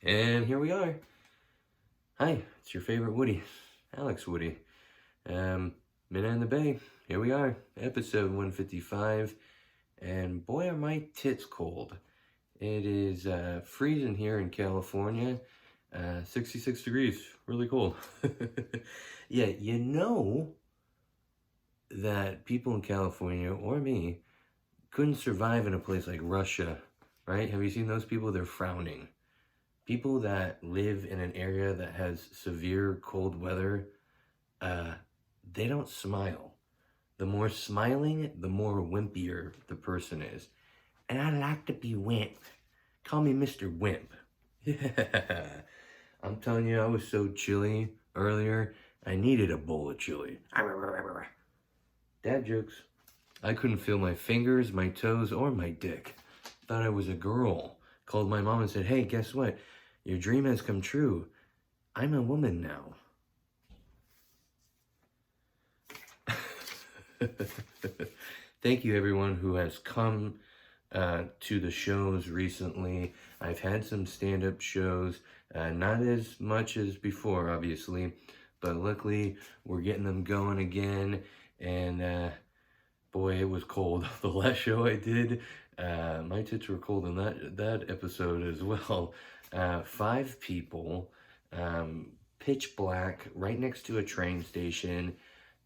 And here we are. Hi, it's your favorite Woody, Alex Woody. Minna in the Bay. Here we are, episode 155. And boy, are my tits cold. It is freezing here in California. 66 degrees, really cold. Yeah, you know that people in California, or me, couldn't survive in a place like Russia, right? Have you seen those people? They're frowning. People that live in an area that has severe cold weather, they don't smile. The more smiling, the more wimpier the person is. And I like to be wimp. Call me Mr. Wimp. Yeah. I'm telling you, I was so chilly earlier, I needed a bowl of chili. Dad jokes. I couldn't feel my fingers, my toes, or my dick. Thought I was a girl. Called my mom and said, hey, guess what? Your dream has come true. I'm a woman now. Thank you everyone who has come to the shows recently. I've had some stand-up shows, not as much as before, obviously, but luckily we're getting them going again. And boy, it was cold. The last show I did, my tits were cold in that episode as well. 5 people, pitch black, right next to a train station,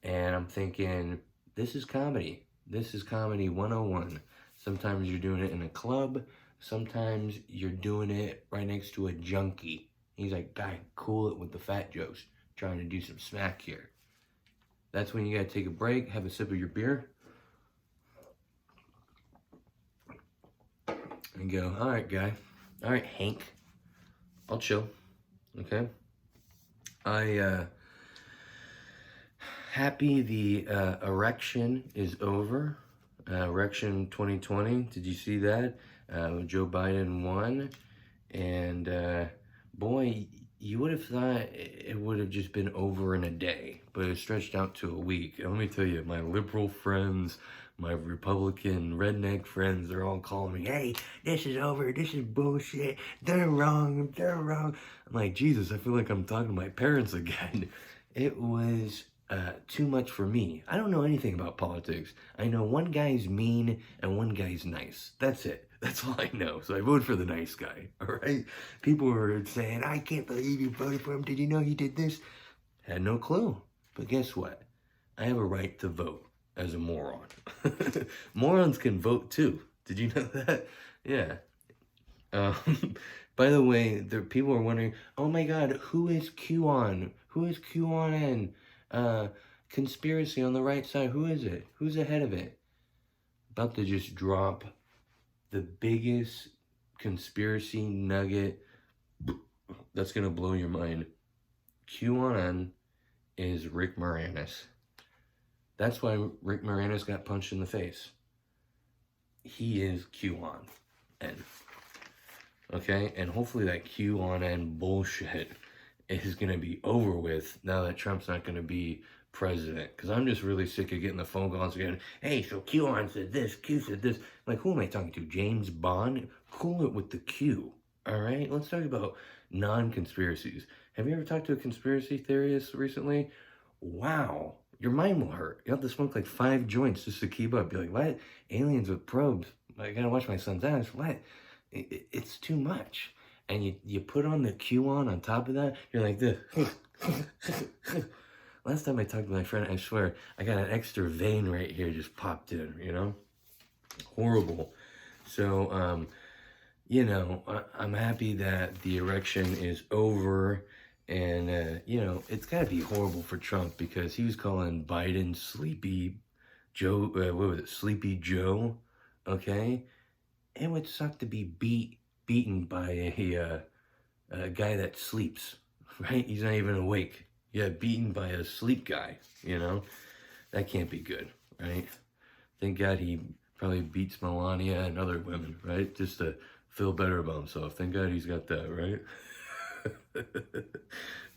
and I'm thinking, this is comedy. This is comedy 101. Sometimes you're doing it in a club, sometimes you're doing it right next to a junkie. He's like, guy, cool it with the fat jokes. Trying to do some smack here. That's when you gotta take a break, have a sip of your beer, and go, all right, guy. All right, Hank. I'll chill, okay? Happy the erection is over. Erection 2020, did you see that? Joe Biden won, and boy, you would have thought it would have just been over in a day, but it stretched out to a week. And let me tell you, my liberal friends, my Republican redneck friends, they're all calling me, hey, this is over, this is bullshit, they're wrong. I'm like, Jesus, I feel like I'm talking to my parents again. It was too much for me. I don't know anything about politics. I know one guy's mean and one guy's nice. That's it. That's all I know. So I voted for the nice guy, all right? People were saying, I can't believe you voted for him. Did you know he did this? Had no clue. But guess what? I have a right to vote as a moron. Morons can vote too. Did you know that? Yeah. By the way, people are wondering, oh my God, who is QAnon? Who is QAnon? Conspiracy on the right side. Who is it? Who's ahead of it? About to just drop the biggest conspiracy nugget that's gonna blow your mind. QAnon is Rick Moranis. That's why Rick Moranis got punched in the face. He is QAnon. Okay, and hopefully that QAnon bullshit is going to be over with now that Trump's not going to be president. Because I'm just really sick of getting the phone calls again. Hey, so QAnon said this, Q said this. Like, who am I talking to? James Bond? Cool it with the Q. All right, let's talk about non-conspiracies. Have you ever talked to a conspiracy theorist recently? Wow, your mind will hurt. You have to smoke like 5 joints just to keep up. Be like, what? Aliens with probes. I gotta watch my son's ass. What? It's too much. And you put on the QAnon on top of that, you're like this. Last time I talked to my friend, I swear, I got an extra vein right here just popped in, you know? Horrible. So, you know, I'm happy that the erection is over. And, you know, it's got to be horrible for Trump because he was calling Biden Sleepy Joe, what was it, Sleepy Joe, okay? It would suck to be beaten by a guy that sleeps, right? He's not even awake. Yeah, beaten by a sleep guy, you know? That can't be good, right? Thank God he probably beats Melania and other women, right? Just to feel better about himself. Thank God he's got that, right?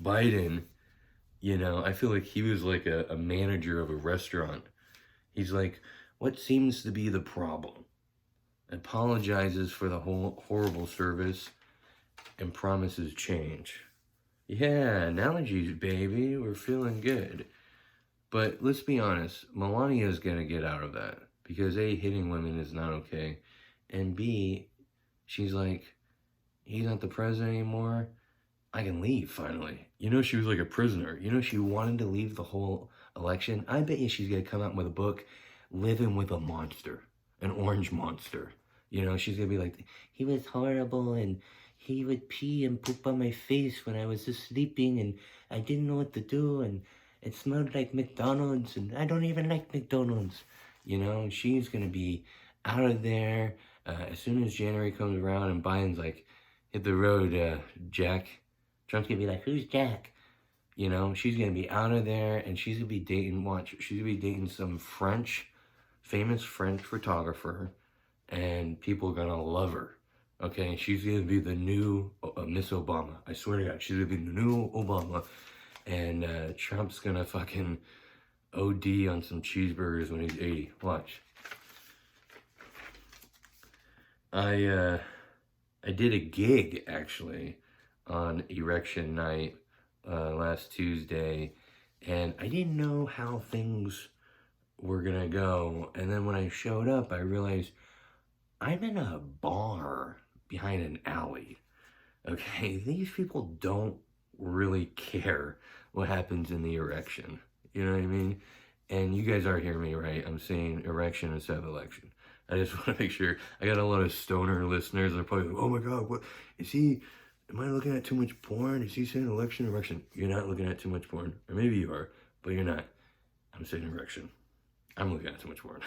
Biden, you know, I feel like he was like a manager of a restaurant. He's like, what seems to be the problem? Apologizes for the whole horrible service, and promises change. Yeah, analogies, baby. We're feeling good. But let's be honest, Melania's gonna get out of that. Because A, hitting women is not okay. And B, she's like, he's not the president anymore. I can leave finally. You know, she was like a prisoner. You know, she wanted to leave the whole election. I bet you she's gonna come out with a book, Living with a Monster, an orange monster. You know, she's gonna be like, he was horrible and he would pee and poop on my face when I was just sleeping and I didn't know what to do and it smelled like McDonald's and I don't even like McDonald's. You know, she's gonna be out of there as soon as January comes around and Biden's like, hit the road, Jack. Trump's gonna be like, who's Jack? You know, she's gonna be out of there and she's gonna be dating, she's gonna be dating some famous French photographer and people are gonna love her. Okay, she's gonna be the new Miss Obama. I swear to God, she's gonna be the new Obama. And Trump's gonna fucking OD on some cheeseburgers when he's 80. Watch. I did a gig, actually, on erection night last Tuesday, and I didn't know how things were gonna go. And then when I showed up, I realized I'm in a bar behind an alley. Okay, these people don't really care what happens in the erection. You know what I mean? And you guys are hearing me right. I'm saying erection instead of election. I just want to make sure. I got a lot of stoner listeners that are probably like, oh my God, what is he? Am I looking at too much porn? Is he saying election, erection? You're not looking at too much porn. Or maybe you are, but you're not. I'm saying erection. I'm looking at too much porn.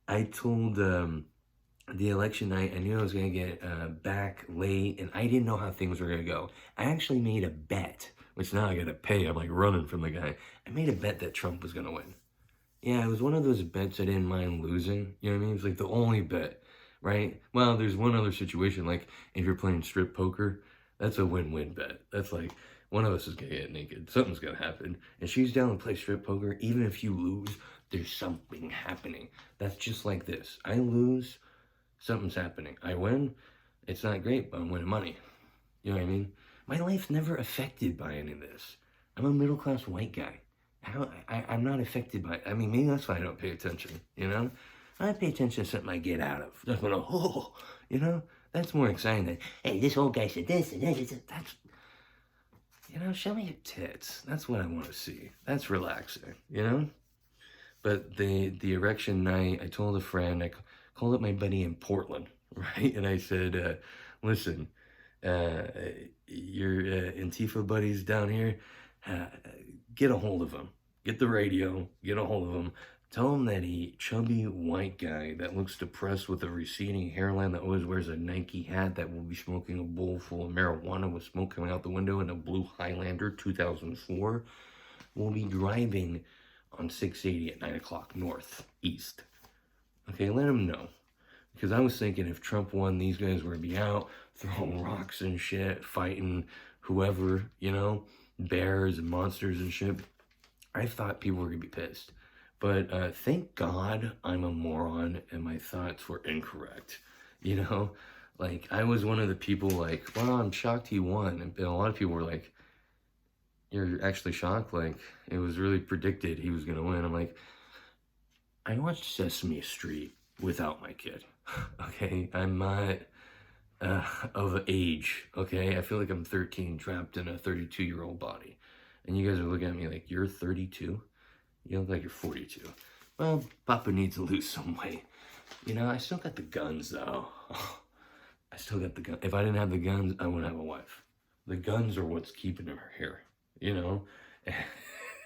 I told the election night, I knew I was going to get back late, and I didn't know how things were going to go. I actually made a bet, which now I got to pay. I'm like running from the guy. I made a bet that Trump was going to win. Yeah, it was one of those bets I didn't mind losing. You know what I mean? It's like the only bet, right? Well, there's one other situation, like if you're playing strip poker, that's a win-win bet. That's like, one of us is going to get naked. Something's going to happen. And she's down to play strip poker. Even if you lose, there's something happening. That's just like this. I lose, something's happening. I win, it's not great, but I'm winning money. You know what I mean? My life's never affected by any of this. I'm a middle-class white guy. I'm not affected by it. I mean, maybe that's why I don't pay attention, you know? I pay attention to something I get out of. That's when you know? That's more exciting than, hey, this old guy said this and that's, you know, show me your tits. That's what I want to see. That's relaxing, you know? But the erection night, I told a friend, I called up my buddy in Portland, right? And I said, listen, your Antifa buddies down here, get a hold of him. Get the radio, get a hold of him. Tell him that a chubby white guy that looks depressed with a receding hairline that always wears a Nike hat that will be smoking a bowl full of marijuana with smoke coming out the window in a blue Highlander 2004 will be driving on 680 at 9 o'clock northeast. Okay, let him know. Because I was thinking if Trump won, these guys would be out throwing rocks and shit, fighting whoever, you know, bears and monsters and shit. I thought people were going to be pissed. But thank God I'm a moron and my thoughts were incorrect. You know, like I was one of the people like, well, I'm shocked he won. And a lot of people were like, you're actually shocked? Like, it was really predicted he was going to win. I'm like, I watched Sesame Street without my kid. Okay, I'm not of age. Okay, I feel like I'm 13 trapped in a 32-year-old body. And you guys are looking at me like, you're 32? You look like you're 42. Well, Papa needs to lose some weight. You know, I still got the guns, though. I still got the guns. If I didn't have the guns, I wouldn't have a wife. The guns are what's keeping her here, you know?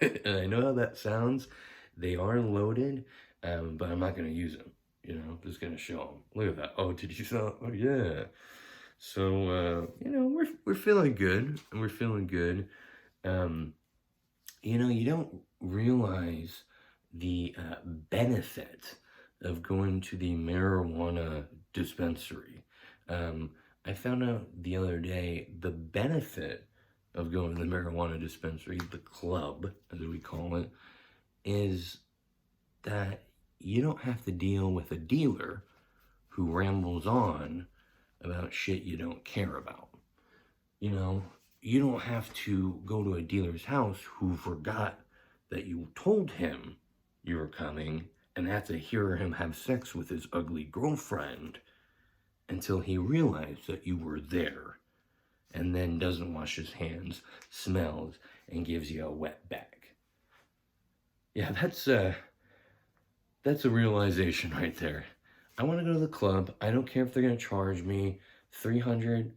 And I know how that sounds. They are loaded, but I'm not going to use them. You know, I'm just going to show them. Look at that. Oh, did you saw? Oh, yeah. So, you know, we're feeling good. And we're feeling good. You know, you don't realize the benefit of going to the marijuana dispensary. I found out the other day the benefit of going to the marijuana dispensary, the club, as we call it, is that you don't have to deal with a dealer who rambles on about shit you don't care about. You know, you don't have to go to a dealer's house who forgot that you told him you were coming and have to hear him have sex with his ugly girlfriend until he realized that you were there, and then doesn't wash his hands, smells, and gives you a wet bag. Yeah, that's a realization right there. I want to go to the club. I don't care if they're going to charge me $350.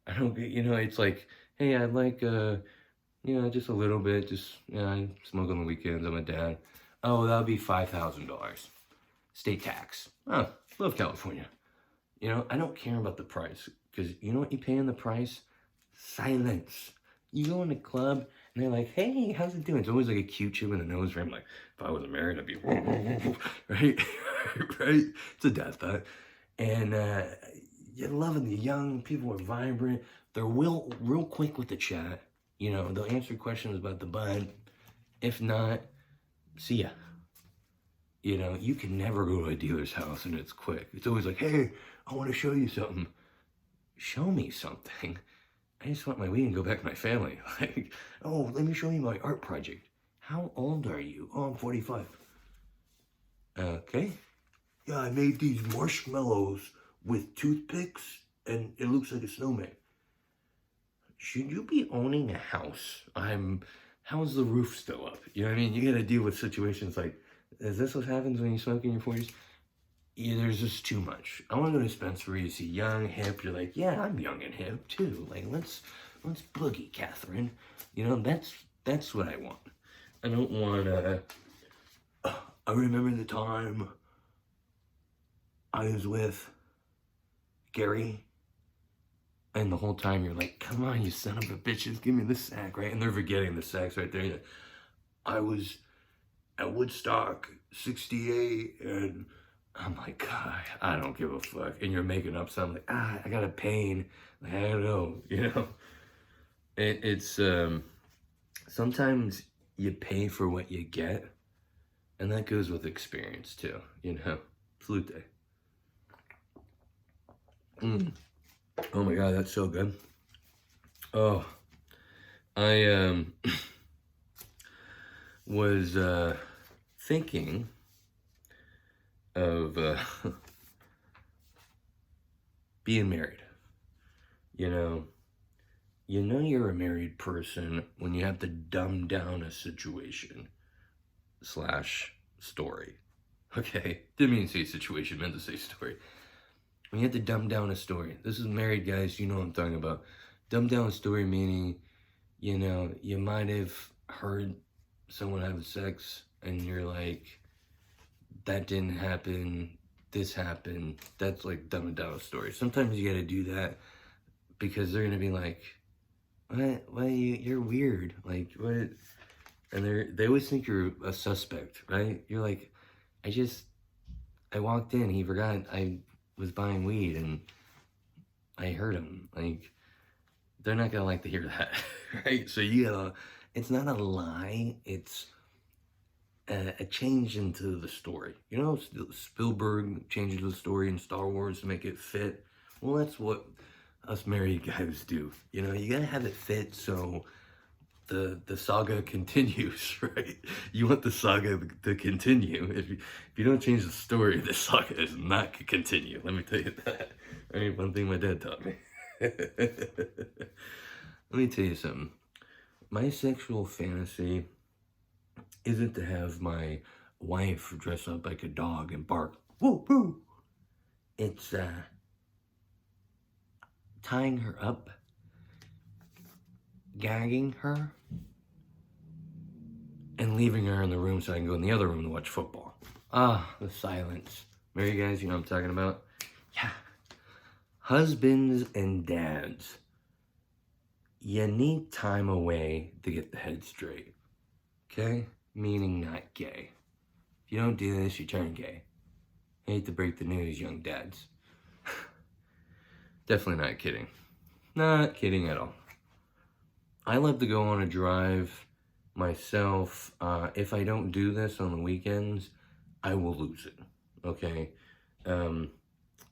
I don't, it's like, hey, I'd like, just a little bit, I smoke on the weekends, I'm a dad. Oh, that'll be $5,000. State tax. Oh, love California. I don't care about the price, because you know what you pay in the price? Silence. You go in the club, and they're like, hey, how's it doing? It's always like a cute chip in the nose ring. Like, if I wasn't married, I'd be, right? Right? It's a death thought. And you're loving the young, people are vibrant. They're real quick with the chat. They'll answer questions about the bud. If not, see ya. You can never go to a dealer's house and it's quick. It's always like, hey, I want to show you something. Show me something. I just want my weed and go back to my family. Like, oh, let me show you my art project. How old are you? Oh, I'm 45. Okay. Yeah, I made these marshmallows with toothpicks and it looks like a snowman. Should you be owning a house? How's the roof still up? You know what I mean? You gotta deal with situations like, is this what happens when you smoke in your 40s? Yeah, there's just too much. I want to go to dispensary, you see young, hip, you're like, yeah, I'm young and hip too. Like, let's boogie, Catherine. That's what I want. I don't want I remember the time I was with Gary, and the whole time you're like, come on, you son of a bitches, give me the sack, right? And they're forgetting the sacks right there. I was at Woodstock, 68, and I'm like, God, I don't give a fuck. And you're making up something like, I got a pain. Like, I don't know, It's, sometimes you pay for what you get, and that goes with experience too, Flute. Oh my God, that's so good. Oh, I, was, thinking of being married. You're a married person when you have to dumb down a situation / story. Okay, didn't mean to say situation, meant to say story. When you have to dumb down a story. This is married guys, you know what I'm talking about. Dumb down a story meaning, you might have heard someone have sex and you're like, that didn't happen, this happened. That's like dumbing down a story. Sometimes you gotta do that because they're gonna be like, what, you're weird. Like, what? And they always think you're a suspect, right? You're like, I walked in, he forgot I was buying weed and I heard him. Like, they're not gonna like to hear that, right? So it's not a lie, it's a change into the story. Spielberg changes the story in Star Wars to make it fit. Well, that's what us married guys do. You gotta have it fit so the saga continues, right? You want the saga to continue. If you don't change the story, the saga is not gonna continue. Let me tell you that. One thing my dad taught me. Let me tell you something. My sexual fantasy isn't to have my wife dress up like a dog and bark, woo, woo. It's, tying her up, gagging her, and leaving her in the room so I can go in the other room to watch football. The silence. Married guys, you know what I'm talking about? Yeah. Husbands and dads, you need time away to get the head straight. Okay? Meaning not gay. If you don't do this, you turn gay. I hate to break the news, young dads. Definitely not kidding. Not kidding at all. I love to go on a drive myself. If I don't do this on the weekends, I will lose it. Okay?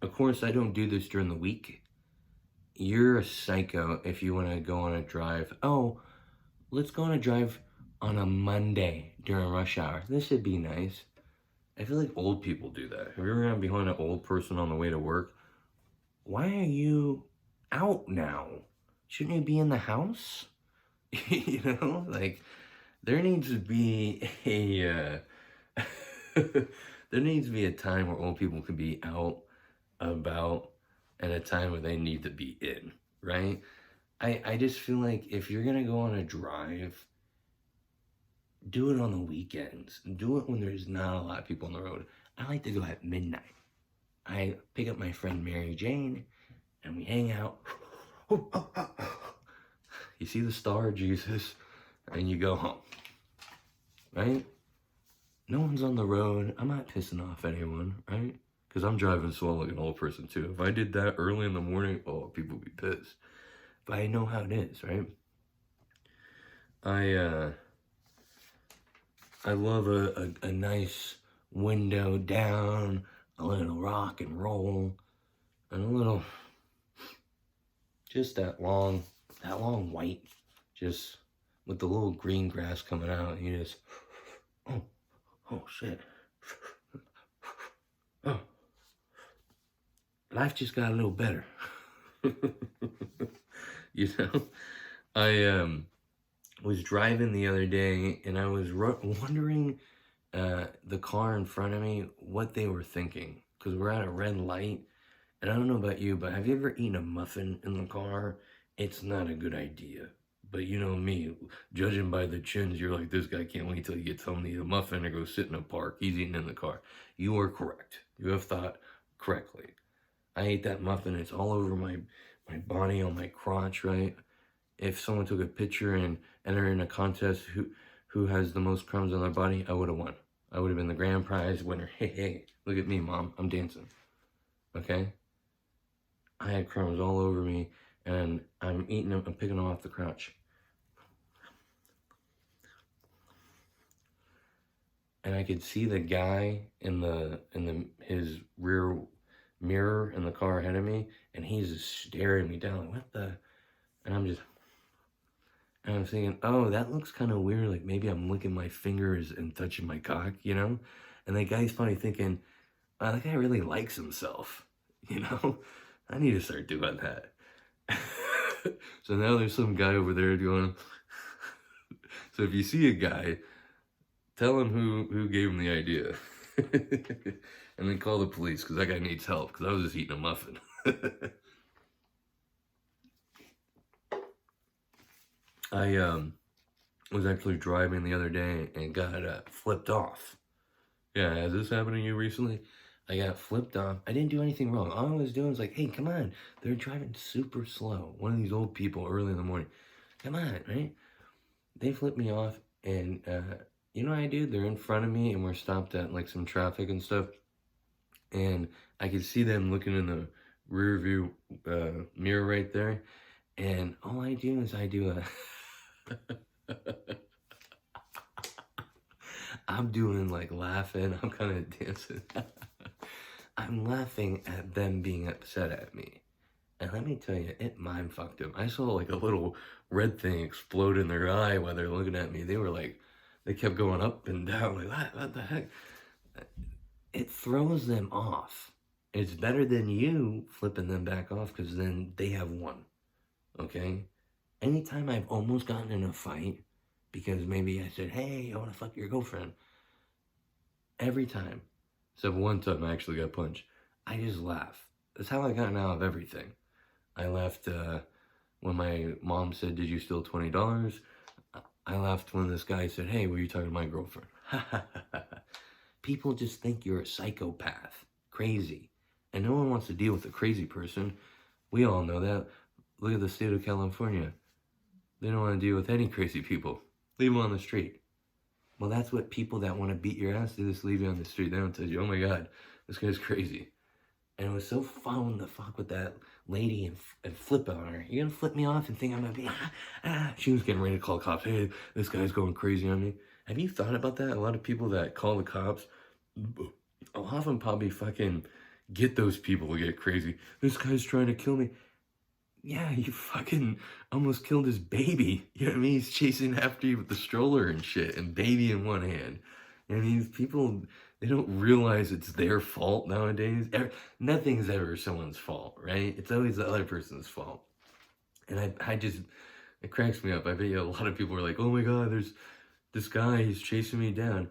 Of course, I don't do this during the week. You're a psycho if you want to go on a drive. Oh, let's go on a drive on a Monday during rush hour. This would be nice. I feel like old people do that. Have you ever gone behind an old person on the way to work? Why are you out now? Shouldn't you be in the house? You know, like, there needs to be there needs to be a time where old people can be out, about, and a time where they need to be in, right? I just feel like if you're gonna go on a drive, do it on the weekends. Do it when there's not a lot of people on the road. I like to go at midnight. I pick up my friend Mary Jane, and we hang out. You see the star of Jesus, and you go home, right? No one's on the road. I'm not pissing off anyone, right? Because I'm driving slow like an old person too. If I did that early in the morning, oh, people would be pissed. But I know how it is, right? I love a nice window down, a little rock and roll, and a little, just that long white, just with the little green grass coming out, and you just, oh shit. Oh, life just got a little better. You know, I was driving the other day, and I was wondering the car in front of me, what they were thinking, because we're at a red light. And I don't know about you, but have you ever eaten a muffin in the car? It's not a good idea. But you know me, judging by the chins, you're like, this guy can't wait till he gets home to eat a muffin or go sit in a park. He's eating in the car. You are correct. You have thought correctly. I ate that muffin. It's all over my body, on my crotch, right? If someone took a picture and entered in a contest who has the most crumbs on their body, I would have won. I would have been the grand prize winner. Hey, look at me, Mom. I'm dancing. Okay? I had crumbs all over me, and I'm eating them. I'm picking them off the crotch. And I could see the guy in his rear mirror in the car ahead of me, and he's just staring me down. Like, what the? And I'm thinking, oh, that looks kind of weird. Like, maybe I'm licking my fingers and touching my cock, you know? And the guy's probably thinking, wow, that guy really likes himself, you know? I need to start doing that. So now there's some guy over there doing. So if you see a guy, tell him who gave him the idea. And then call the police, because that guy needs help, because I was just eating a muffin. I was actually driving the other day and got flipped off. Yeah, has this happened to you recently? I got flipped off. I didn't do anything wrong. All I was doing was like, hey, come on. They're driving super slow. One of these old people early in the morning. Come on, right? They flipped me off, and you know what I do? They're in front of me, and we're stopped at like some traffic and stuff. And I could see them looking in the rear view mirror right there. And all I do is I do a... I'm doing like laughing. I'm kind of dancing. I'm laughing at them being upset at me. And let me tell you, it mind fucked them. I saw like a little red thing explode in their eye while they're looking at me. They were like, they kept going up and down. Like, what the heck? It throws them off. It's better than you flipping them back off, because then they have won. Okay? Anytime I've almost gotten in a fight because maybe I said, hey, I want to fuck your girlfriend. Every time, except one time I actually got punched, I just laugh. That's how I got out of everything. I laughed when my mom said, did you steal $20? I laughed when this guy said, hey, were you talking to my girlfriend? People just think you're a psychopath, crazy. And no one wants to deal with a crazy person. We all know that. Look at the state of California. They don't want to deal with any crazy people. Leave them on the street. Well, that's what people that want to beat your ass, they just leave you on the street. They don't tell you, oh my God, this guy's crazy. And it was so fun to fuck with that lady and flip on her. You're going to flip me off and think I'm going to be, She was getting ready to call cops. Hey, this guy's going crazy on me. Have you thought about that? A lot of people that call the cops, a lot of them probably fucking get those people to get crazy. This guy's trying to kill me. Yeah, you fucking almost killed his baby. You know what I mean? He's chasing after you with the stroller and shit, and baby in one hand. And these people, they don't realize it's their fault nowadays. Nothing's ever someone's fault, right? It's always the other person's fault. And I just, it cracks me up. I bet you a lot of people are like, oh my God, there's this guy, he's chasing me down.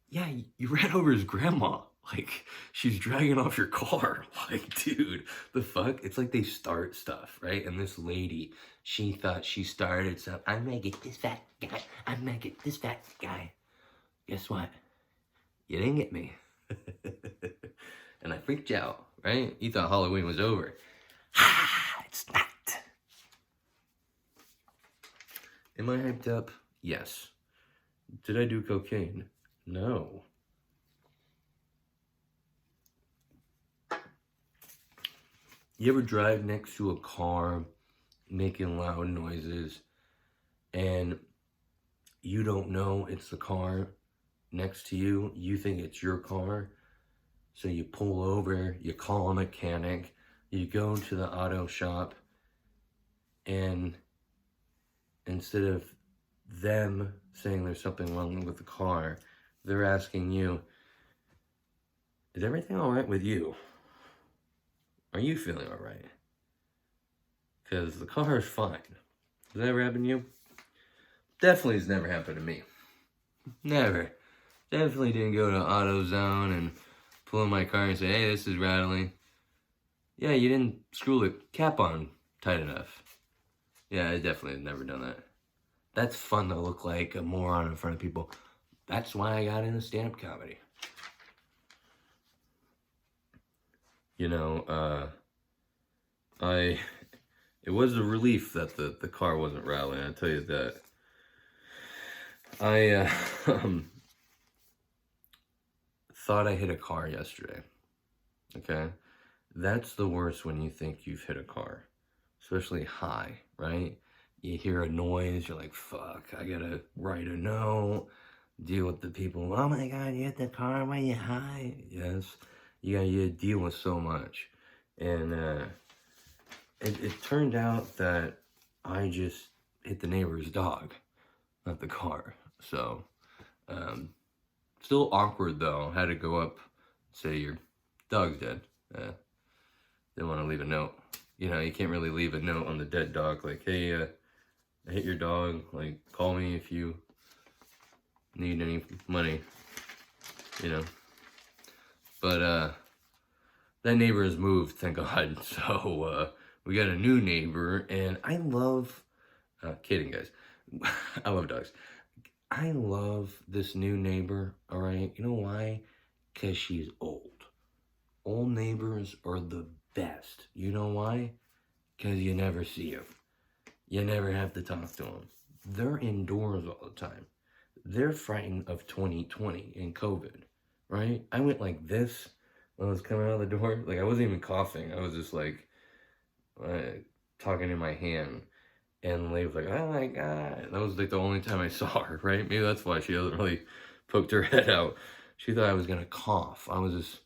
Yeah, you ran over his grandma. Like, she's dragging off your car. Like, dude, the fuck? It's like they start stuff, right? And this lady, she thought she started something. I'm gonna get this fat guy. I'm gonna get this fat guy. Guess what? You didn't get me. And I freaked you out, right? You thought Halloween was over. It's not. Am I hyped up? Yes. Did I do cocaine? No. You ever drive next to a car making loud noises and you don't know it's the car next to you? You think it's your car. So you pull over, you call a mechanic, you go to the auto shop, and instead of them saying there's something wrong with the car, they're asking you, is everything all right with you? Are you feeling all right? Because the car is fine. Has that ever happened to you? Definitely has never happened to me. Never. Definitely didn't go to AutoZone and pull in my car and say, hey, this is rattling. Yeah, you didn't screw the cap on tight enough. Yeah, I definitely have never done that. That's fun to look like a moron in front of people. That's why I got into stand-up comedy. You know, it was a relief that the car wasn't rattling, I'll tell you that. I thought I hit a car yesterday, okay? That's the worst when you think you've hit a car, especially high, right? You hear a noise, you're like, fuck, I gotta write a note, deal with the people, oh my God, you hit the car when you're high. Yes, you gotta deal with so much. And it turned out that I just hit the neighbor's dog, not the car. So, still awkward though. Had to go up, say your dog's dead. Didn't want to leave a note. You know, you can't really leave a note on the dead dog. Like, hey, I hit your dog. Like, call me if you need any money. You know. But that neighbor has moved, thank God. So we got a new neighbor, and I love. Kidding, guys. I love dogs. I love this new neighbor, alright? You know why? Because she's old. Old neighbors are the best. You know why? Because you never see them. You never have to talk to them. They're indoors all the time. They're frightened of 2020 and COVID, right? I went like this when I was coming out of the door. Like, I wasn't even coughing. I was just like, talking in my hand. And Leigh was like, oh my God. And that was like the only time I saw her, right? Maybe that's why she hasn't really poked her head out. She thought I was going to cough. I was just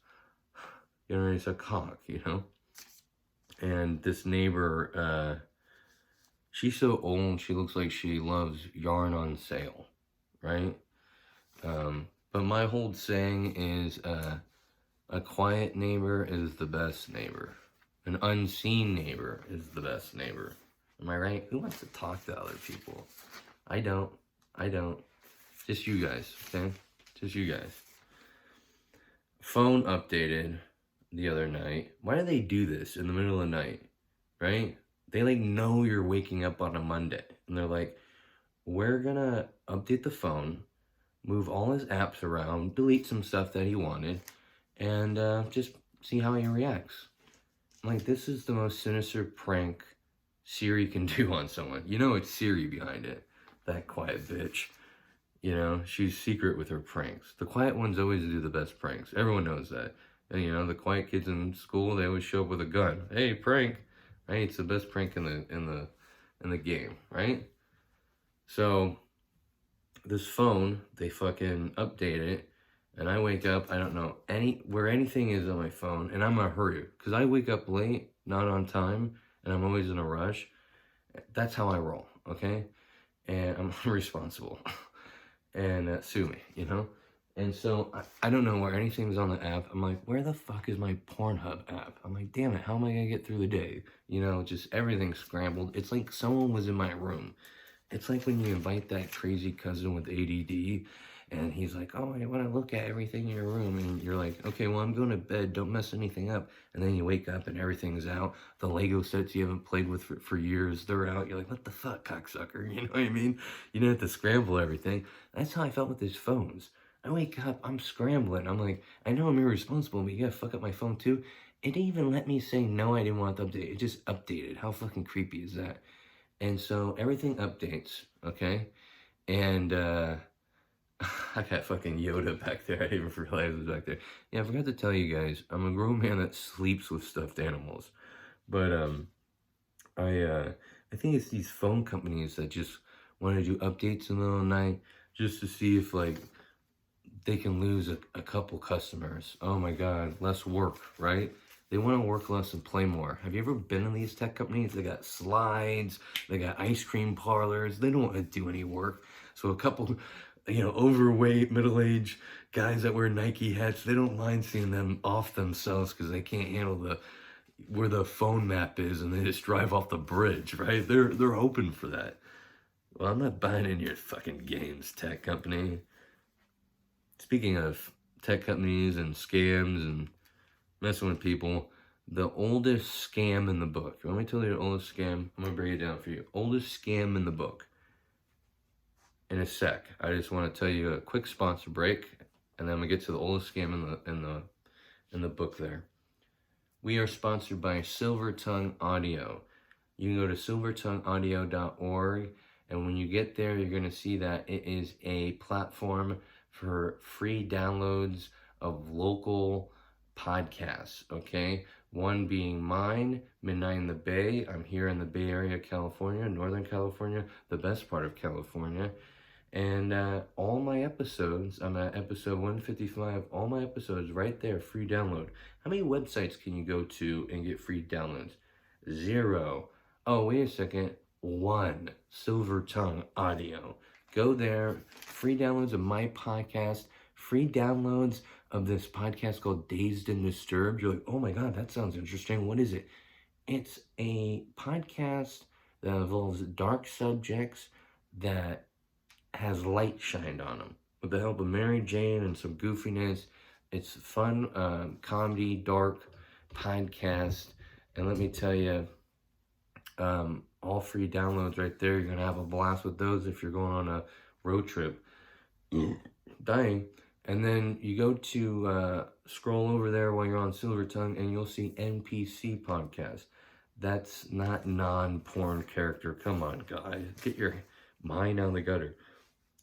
getting ready to cough, you know? And this neighbor, she's so old, she looks like she loves yarn on sale, right? But my whole saying is, a quiet neighbor is the best neighbor. An unseen neighbor is the best neighbor. Am I right? Who wants to talk to other people? I don't. Just you guys, okay? Just you guys. Phone updated the other night. Why do they do this in the middle of the night, right? They like know you're waking up on a Monday. And they're like, we're gonna update the phone, move all his apps around, delete some stuff that he wanted, and just see how he reacts. Like, this is the most sinister prank Siri can do on someone. You know it's Siri behind it. That quiet bitch. You know, she's secret with her pranks. The quiet ones always do the best pranks. Everyone knows that. And you know, the quiet kids in school, they always show up with a gun. Hey, prank. Right? It's the best prank in the game, right? So this phone, they fucking update it, And I wake up, I don't know where anything is on my phone, and I'm in a hurry. Because I wake up late, not on time, and I'm always in a rush. That's how I roll, okay? And I'm responsible. And sue me, you know? And so I don't know where anything's on the app. I'm like, where the fuck is my Pornhub app? I'm like, damn it, how am I gonna get through the day? You know, just everything's scrambled. It's like someone was in my room. It's like when you invite that crazy cousin with ADD and he's like, oh, I want to look at everything in your room. And you're like, okay, well, I'm going to bed. Don't mess anything up. And then you wake up and everything's out. The Lego sets you haven't played with for years, they're out. You're like, what the fuck, cocksucker? You know what I mean? You don't have to scramble everything. That's how I felt with these phones. I wake up, I'm scrambling. I'm like, I know I'm irresponsible, but you gotta fuck up my phone too. It didn't even let me say, no, I didn't want to update. It just updated. How fucking creepy is that? And so everything updates, okay? And I got fucking Yoda back there. I didn't even realize it was back there. Yeah, I forgot to tell you guys, I'm a grown man that sleeps with stuffed animals. But I think it's these phone companies that just want to do updates in the middle of the night just to see if like they can lose a couple customers. Oh my god, less work, right? They want to work less and play more. Have you ever been in these tech companies? They got slides, they got ice cream parlors. They don't want to do any work. So a couple, overweight, middle-aged guys that wear Nike hats, they don't mind seeing them off themselves because they can't handle where the phone map is, and they just drive off the bridge, right? They're open for that. Well, I'm not buying in your fucking games, tech company. Speaking of tech companies and scams and messing with people, the oldest scam in the book. Let me tell you the oldest scam. I'm gonna break it down for you. Oldest scam in the book. In a sec. I just want to tell you a quick sponsor break, and then we get to the oldest scam in the book there. We are sponsored by Silver Tongue Audio. You can go to silvertongueaudio.org, and when you get there, you're going to see that it is a platform for free downloads of local podcasts, okay? One being mine, Midnight in the Bay. I'm here in the Bay Area, California, Northern California, the best part of California. And all my episodes, I'm at episode 155, all my episodes right there, free download. How many websites can you go to and get free downloads? 0. Oh, wait a second. 1. Silver Tongue Audio. Go there, free downloads of my podcast, free downloads of this podcast called Dazed and Disturbed. You're like, oh my god, that sounds interesting. What is it? It's a podcast that involves dark subjects that has light shined on them. With the help of Mary Jane and some goofiness, it's fun, comedy, dark podcast. And let me tell you, all free downloads right there. You're going to have a blast with those if you're going on a road trip. Dying. And then you go to scroll over there while you're on Silver Tongue, and you'll see NPC podcast. That's not non-porn character. Come on, guys. Get your mind out of the gutter.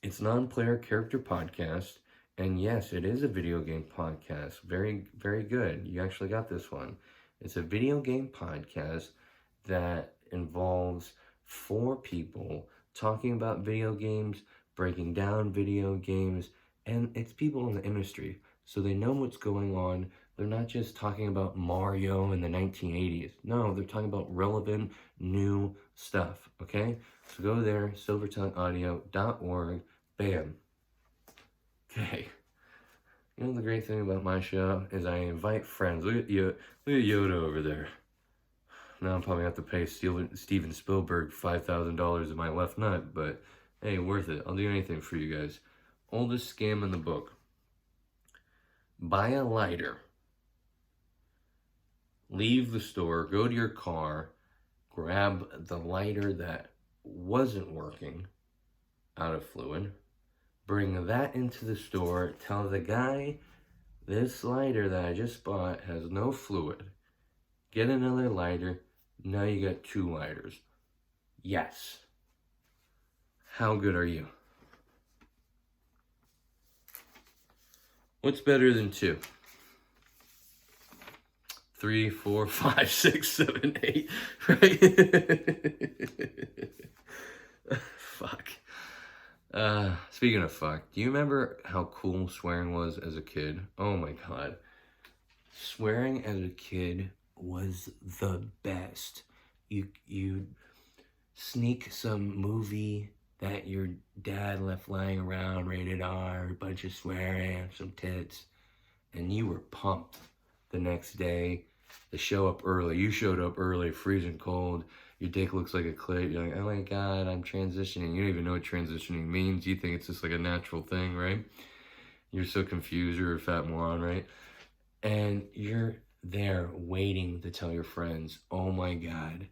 It's non-player character podcast. And yes, it is a video game podcast. Very, very good. You actually got this one. It's a video game podcast that involves 4 people talking about video games, breaking down video games, and it's people in the industry, so they know what's going on. They're not just talking about Mario in the 1980s. No, they're talking about relevant, new stuff, okay? So go there, silvertongueaudio.org, bam. Okay. You know the great thing about my show is I invite friends. Look at Yoda over there. Now I'm probably have to pay Steven Spielberg $5,000 in my left nut, but hey, worth it. I'll do anything for you guys. Oldest scam in the book. Buy a lighter. Leave the store, go to your car, grab the lighter that wasn't working, out of fluid, bring that into the store, tell the guy, this lighter that I just bought has no fluid. Get another lighter. Now you got 2 lighters. Yes. How good are you? What's better than 2? 3, 4, 5, 6, 7, 8, right? Fuck. Speaking of fuck, do you remember how cool swearing was as a kid? Oh my god. Swearing as a kid was the best. You sneak some movie that your dad left lying around, rated R, a bunch of swearing, some tits, and you were pumped the next day to show up early. You showed up early, freezing cold. Your dick looks like a clit. You're like, oh my god, I'm transitioning. You don't even know what transitioning means. You think it's just like a natural thing, right? You're so confused. You're a fat moron, right? And you're there waiting to tell your friends, oh my god,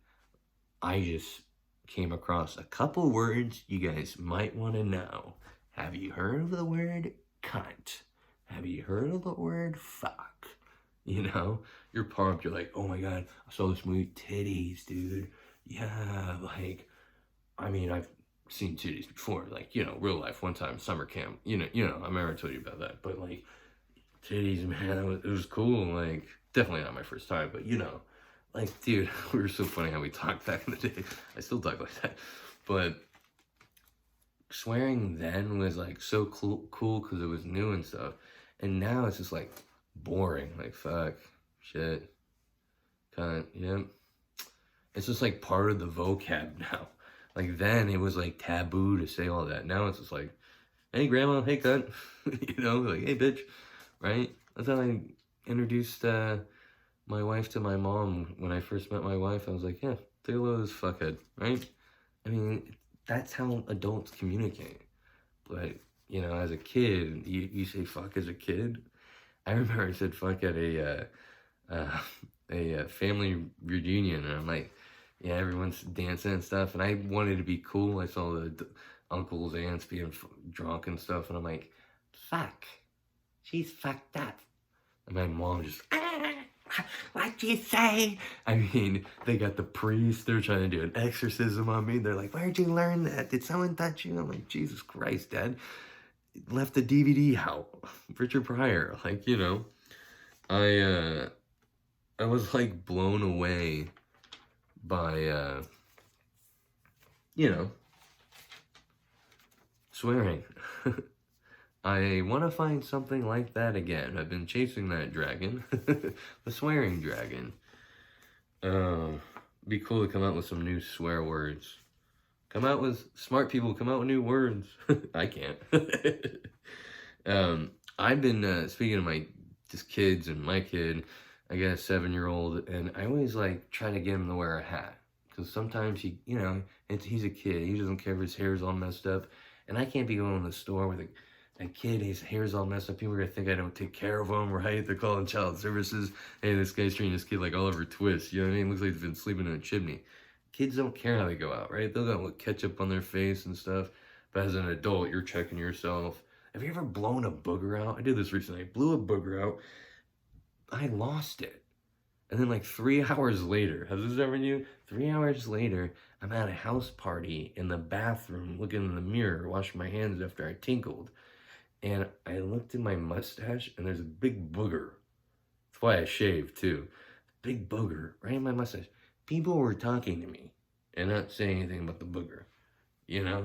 I just came across a couple words you guys might want to know. Have you heard of the word cunt? Have you heard of the word fuck? You know, you're pumped. You're like, oh my god, I saw this movie, titties, dude. Yeah, like, I mean, I've seen titties before, like, you know, real life. One time, summer camp. I remember I told you about that. But like, titties, man, it was cool. Like, definitely not my first time, but like, dude, we were so funny how we talked back in the day. I still talk like that. But swearing then was like so cool because it was new and stuff. And now it's just like boring. Like, fuck, shit, cunt, yep. It's just like part of the vocab now. Like then it was like taboo to say all that. Now it's just like, hey grandma, hey cunt. Like, hey bitch, right? That's how I introduced my wife to my mom. When I first met my wife, I was like, yeah, say hello to this fuckhead, right? I mean, that's how adults communicate. But, as a kid, you say fuck as a kid. I remember I said fuck at a family reunion, and I'm like, yeah, everyone's dancing and stuff, and I wanted to be cool. I saw the uncles, aunts being drunk and stuff, and I'm like, fuck, she's fucked up. And my mom just, what'd you say? I mean, they got the priest, they're trying to do an exorcism on me. They're like, where'd you learn that? Did someone touch you? I'm like, Jesus Christ, Dad. Left the DVD out. Richard Pryor. Like, I was like blown away by, swearing. I want to find something like that again. I've been chasing that dragon. The swearing dragon. Be cool to come out with some new swear words. Smart people come out with new words. I can't. I've been, speaking of just kids and my kid, I got a 7-year-old, and I always like try to get him to wear a hat. Because sometimes he's a kid. He doesn't care if his hair's all messed up. And I can't be going to the store with a kid, his hair's all messed up. People are gonna think I don't take care of him, right? They're calling child services. Hey, this guy's treating this kid like Oliver Twist. You know what I mean? Looks like he's been sleeping in a chimney. Kids don't care how they go out, right? They'll got ketchup on their face and stuff. But as an adult, you're checking yourself. Have you ever blown a booger out? I did this recently. I blew a booger out. I lost it. And then like 3 hours later, has this ever you? 3 hours later, I'm at a house party in the bathroom, looking in the mirror, washing my hands after I tinkled. And I looked at my mustache, and there's a big booger. That's why I shaved, too. Big booger right in my mustache. People were talking to me and not saying anything about the booger,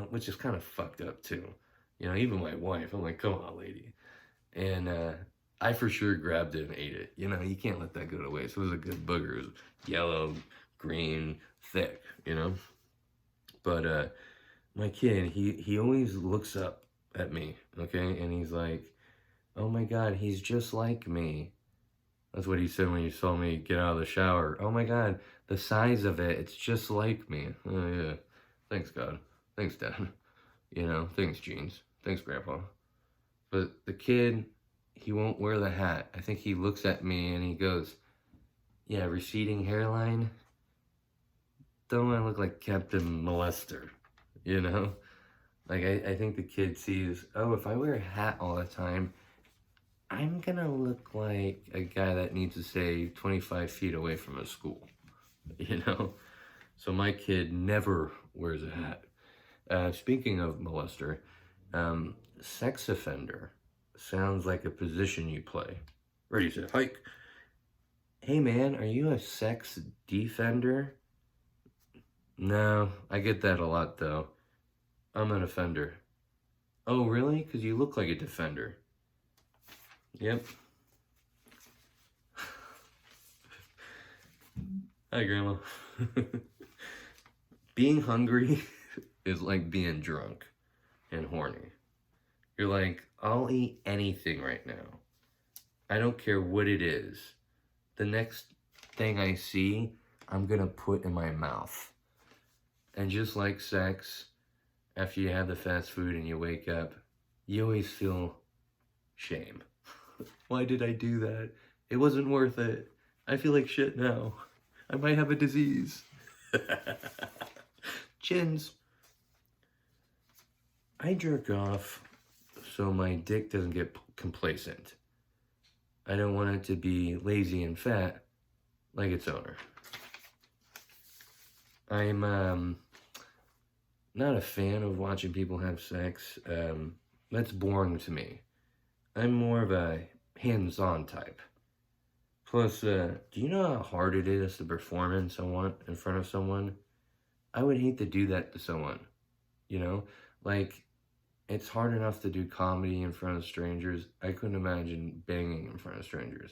which is kind of fucked up, too. Even my wife, I'm like, come on, lady. And I for sure grabbed it and ate it. You can't let that go to waste. It was a good booger. It was yellow, green, thick, But my kid, he always looks up at me, okay? And he's like, oh my god, he's just like me. That's what he said when he saw me get out of the shower. Oh my god, the size of it, it's just like me. Oh yeah, thanks God. Thanks Dad. Thanks Jeans. Thanks Grandpa. But the kid, he won't wear the hat. I think he looks at me and he goes, yeah, receding hairline. Don't I look like Captain Molester? Like, I think the kid sees, oh, if I wear a hat all the time, I'm gonna look like a guy that needs to stay 25 feet away from a school, So my kid never wears a hat. Speaking of molester, sex offender sounds like a position you play. Ready, set, hike. Hey man, are you a sex defender? No, I get that a lot though. I'm an offender. Oh, really? Because you look like a defender. Yep. Hi, Grandma. Being hungry is like being drunk and horny. You're like, I'll eat anything right now. I don't care what it is. The next thing I see, I'm gonna put in my mouth. And just like sex, after you have the fast food and you wake up, you always feel shame. Why did I do that? It wasn't worth it. I feel like shit now. I might have a disease. Chins. I jerk off so my dick doesn't get complacent. I don't want it to be lazy and fat like its owner. I'm not a fan of watching people have sex. That's boring to me. I'm more of a hands-on type. Plus, do you know how hard it is to perform in front of someone? I would hate to do that to someone, you know? Like, it's hard enough to do comedy in front of strangers. I couldn't imagine banging in front of strangers.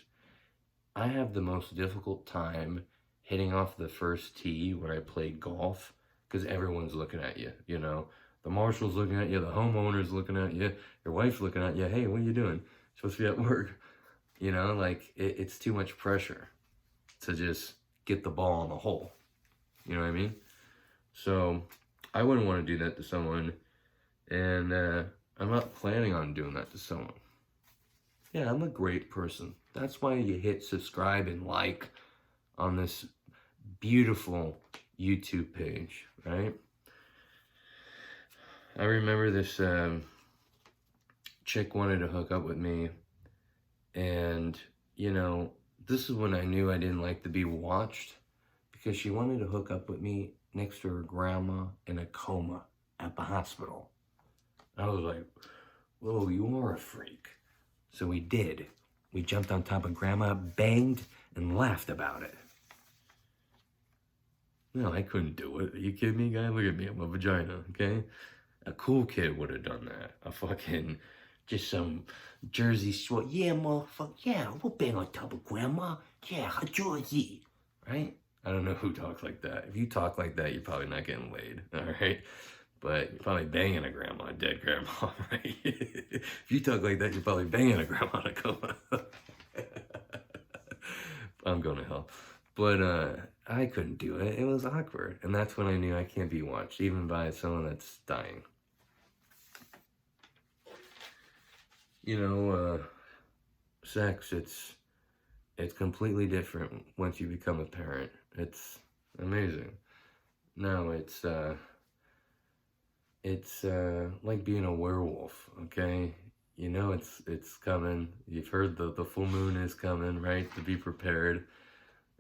I have the most difficult time hitting off the first tee when I play golf because everyone's looking at you, you know? The marshal's looking at you, the homeowner's looking at you, your wife's looking at you. Hey, what are you doing? You're supposed to be at work. You know, like, it's too much pressure to just get the ball in the hole. You know what I mean? So, I wouldn't want to do that to someone, and I'm not planning on doing that to someone. Yeah, I'm a great person. That's why you hit subscribe and like on this beautiful YouTube page, right? I remember this chick wanted to hook up with me, and, you know, this is when I knew I didn't like to be watched, because she wanted to hook up with me next to her grandma in a coma at the hospital. I was like, whoa, you are a freak. So we did. We jumped on top of grandma, banged, and laughed about it. No, I couldn't do it. Are you kidding me, guy? Look at me, I'm a vagina, okay? A cool kid would have done that. A fucking, just some Jersey Shore. Yeah, motherfucker, yeah, we'll bang on top of grandma. Yeah, Jersey, right? I don't know who talks like that. If you talk like that, you're probably not getting laid, all right? But you're probably banging a grandma, a dead grandma, right? If you talk like that, you're probably banging a grandma in a coma. I'm going to hell. But I couldn't do it. It was awkward. And that's when I knew I can't be watched, even by someone that's dying. You know, sex, it's completely different once you become a parent. It's amazing. No, it's like being a werewolf, okay? You know it's coming. You've heard the full moon is coming, right? To be prepared.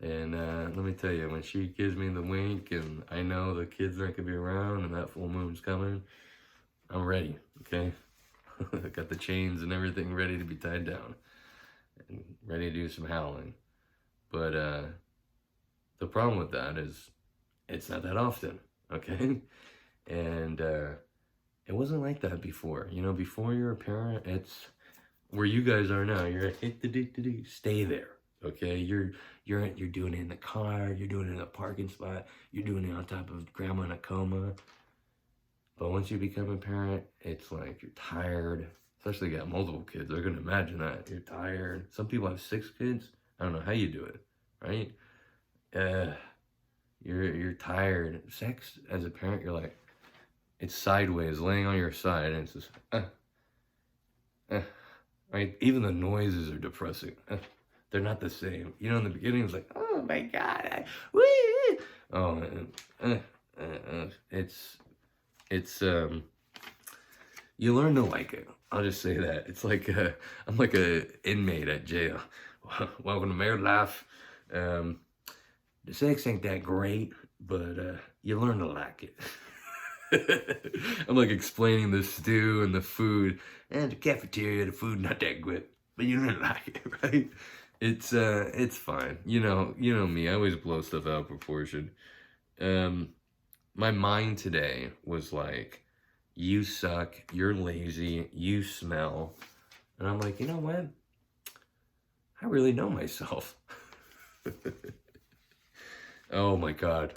And let me tell you, when she gives me the wink and I know the kids aren't gonna be around and that full moon's coming, I'm ready, okay? I got the chains and everything ready to be tied down and ready to do some howling. But the problem with that is it's not that often, okay? And it wasn't like that before. You know, before you're a parent, it's where you guys are now. You're at stay there, okay? You're doing it in the car, you're doing it in a parking spot, you're doing it on top of grandma in a coma. But once you become a parent, it's like you're tired. Especially if you got multiple kids. I can imagine that. You're tired. Some people have 6 kids. I don't know how you do it, right? You're tired. Sex as a parent, you're like, it's sideways, laying on your side, and it's just, right? Even the noises are depressing. They're not the same. You know, in the beginning, it's like, oh my God, wee! Oh, it's you learn to like it. I'll just say that. It's like, I'm like a inmate at jail. Welcome to married life. The sex ain't that great, but you learn to like it. I'm like explaining the stew and the food and the cafeteria, the food not that good, but you don't like it, right? It's fine. You know me. I always blow stuff out of proportion. My mind today was like, you suck, you're lazy, you smell. And I'm like, you know what? I really know myself. Oh my God.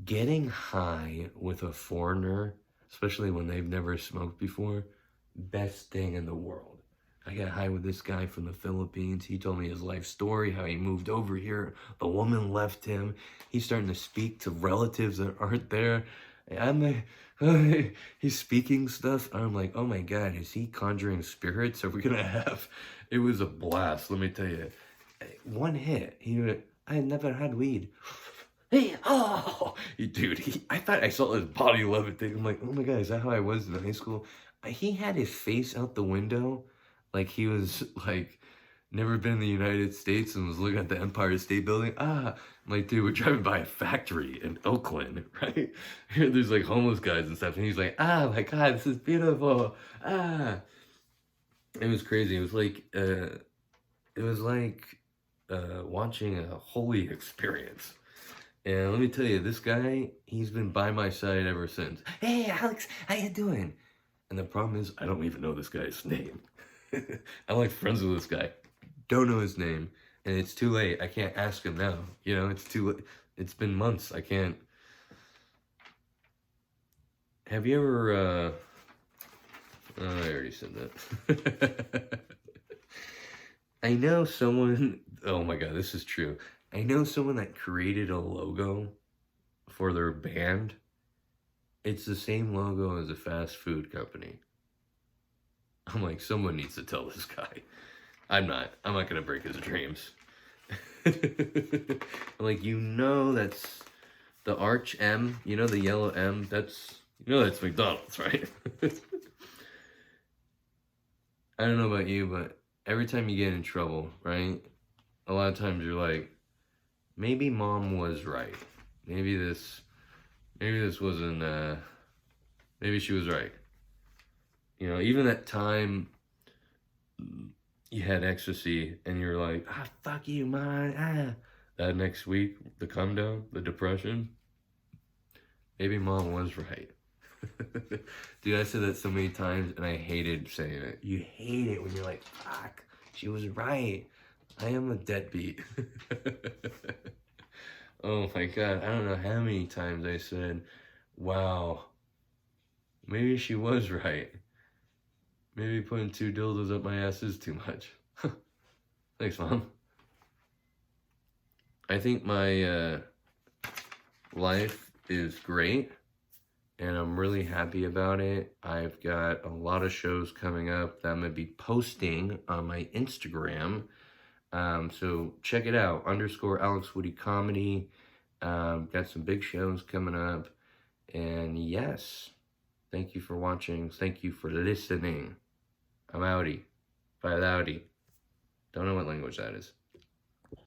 Getting high with a foreigner, especially when they've never smoked before, best thing in the world. I got high with this guy from the Philippines. He told me his life story, how he moved over here. The woman left him. He's starting to speak to relatives that aren't there. I'm like, he's speaking stuff. I'm like, oh my God, is he conjuring spirits? Are we gonna have? It was a blast, let me tell you. One hit, I had never had weed. Hey, oh, dude, I thought I saw his body levitate. I'm like, oh my God, is that how I was in high school? He had his face out the window, like he was like never been in the United States and was looking at the Empire State Building. I'm like, dude, we're driving by a factory in Oakland, right? Here, there's like homeless guys and stuff, and he's like, my God, this is beautiful. It was crazy. It was like watching a holy experience. And let me tell you, this guy, he's been by my side ever since. Hey, Alex, how you doing? And the problem is, I don't even know this guy's name. I'm like friends with this guy. Don't know his name. And it's too late. I can't ask him now. You know, it's too late. It's been months. I can't. Have you ever, I already said that. I know someone, oh my God, this is true. I know someone that created a logo for their band. It's the same logo as a fast food company. I'm like, someone needs to tell this guy. I'm not gonna break his dreams. I'm like, that's the arch M, the yellow M, that's McDonald's, right? I don't know about you, but every time you get in trouble, right? A lot of times you're like, maybe mom was right. Maybe this wasn't, maybe she was right. Even that time you had ecstasy and you're like, fuck you, man, That next week, the come down, the depression, maybe mom was right. Dude, I said that so many times and I hated saying it. You hate it when you're like, fuck, she was right. I am a deadbeat. Oh my God, I don't know how many times I said, wow, maybe she was right. Maybe putting 2 dildos up my ass is too much. Thanks, Mom. I think my life is great, and I'm really happy about it. I've got a lot of shows coming up that I'm going to be posting on my Instagram. So check it out, _AlexWoodyComedy. Got some big shows coming up. And yes, thank you for watching. Thank you for listening. I'm outie. Bye, loudy. Don't know what language that is.